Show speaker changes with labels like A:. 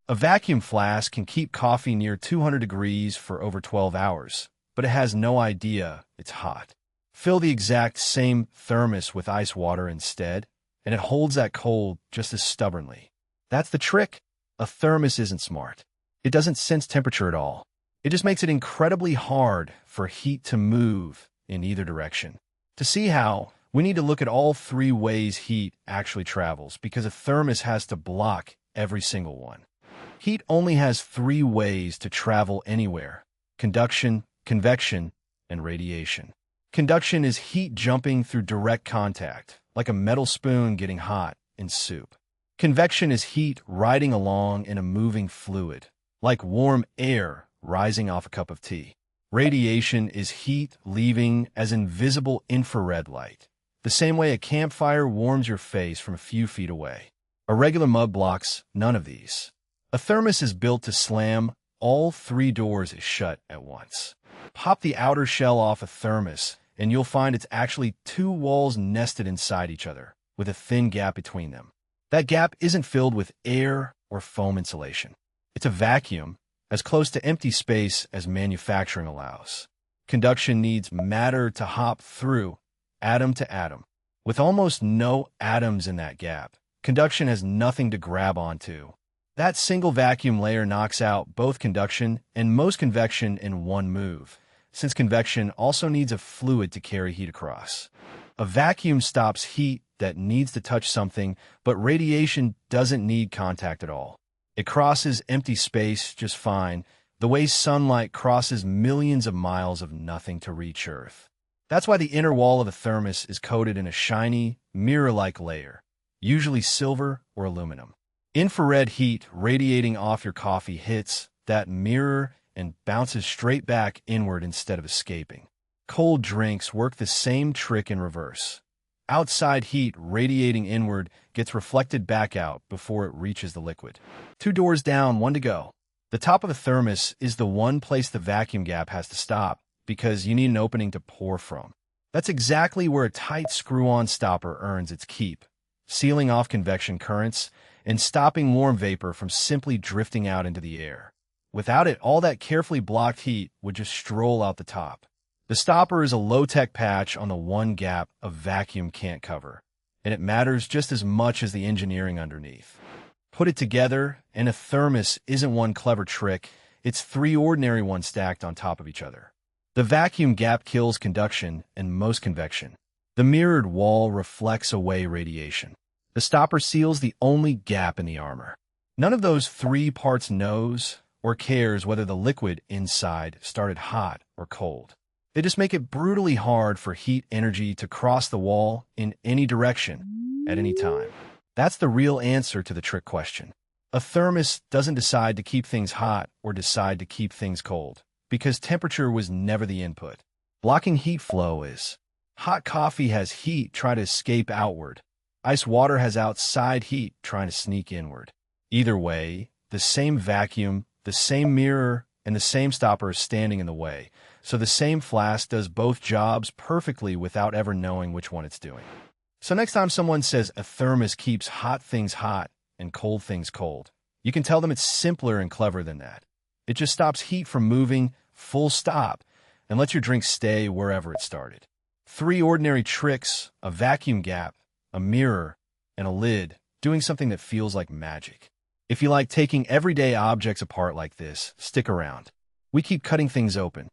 A: A vacuum flask can keep coffee near 200 degrees for over 12 hours, but it has no idea it's hot. Fill the exact same thermos with ice water instead, and it holds that cold just as stubbornly. That's the trick. A thermos isn't smart. It doesn't sense temperature at all. It just makes it incredibly hard for heat to move in either direction. To see how, we need to look at all three ways heat actually travels, because a thermos has to block every single one. Heat only has three ways to travel anywhere: conduction, convection, and radiation. Conduction is heat jumping through direct contact, like a metal spoon getting hot in soup. Convection is heat riding along in a moving fluid, like warm air rising off a cup of tea. Radiation is heat leaving as invisible infrared light, the same way a campfire warms your face from a few feet away. A regular mug blocks none of these. A thermos is built to slam all three doors shut at once. Pop the outer shell off a thermos, and you'll find it's actually two walls nested inside each other, with a thin gap between them. That gap isn't filled with air or foam insulation. It's a vacuum, as close to empty space as manufacturing allows. Conduction needs matter to hop through, atom to atom. With almost no atoms in that gap, conduction has nothing to grab onto. That single vacuum layer knocks out both conduction and most convection in one move, since convection also needs a fluid to carry heat across. A vacuum stops heat that needs to touch something, but radiation doesn't need contact at all. It crosses empty space just fine, the way sunlight crosses millions of miles of nothing to reach Earth. That's why the inner wall of a thermos is coated in a shiny, mirror-like layer, usually silver or aluminum. Infrared heat radiating off your coffee hits that mirror and bounces straight back inward instead of escaping. Cold drinks work the same trick in reverse. Outside heat radiating inward gets reflected back out before it reaches the liquid. 2 doors down, 1 to go. The top of a thermos is the one place the vacuum gap has to stop, because you need an opening to pour from. That's exactly where a tight screw-on stopper earns its keep, sealing off convection currents and stopping warm vapor from simply drifting out into the air. Without it, all that carefully blocked heat would just stroll out the top. The stopper is a low-tech patch on the one gap a vacuum can't cover, and it matters just as much as the engineering underneath. Put it together, and a thermos isn't one clever trick, it's 3 ordinary ones stacked on top of each other. The vacuum gap kills conduction and most convection. The mirrored wall reflects away radiation. The stopper seals the only gap in the armor. None of those 3 parts knows or cares whether the liquid inside started hot or cold. They just make it brutally hard for heat energy to cross the wall in any direction, at any time. That's the real answer to the trick question. A thermos doesn't decide to keep things hot or decide to keep things cold, because temperature was never the input. Blocking heat flow is. Hot coffee has heat trying to escape outward. Ice water has outside heat trying to sneak inward. Either way, the same vacuum, the same mirror, and the same stopper is standing in the way, so the same flask does both jobs perfectly without ever knowing which one it's doing. So next time someone says a thermos keeps hot things hot and cold things cold, you can tell them it's simpler and clever than that. It just stops heat from moving, full stop, and lets your drink stay wherever it started. 3 ordinary tricks: a vacuum gap, a mirror, and a lid, doing something that feels like magic. If you like taking everyday objects apart like this, stick around. We keep cutting things open,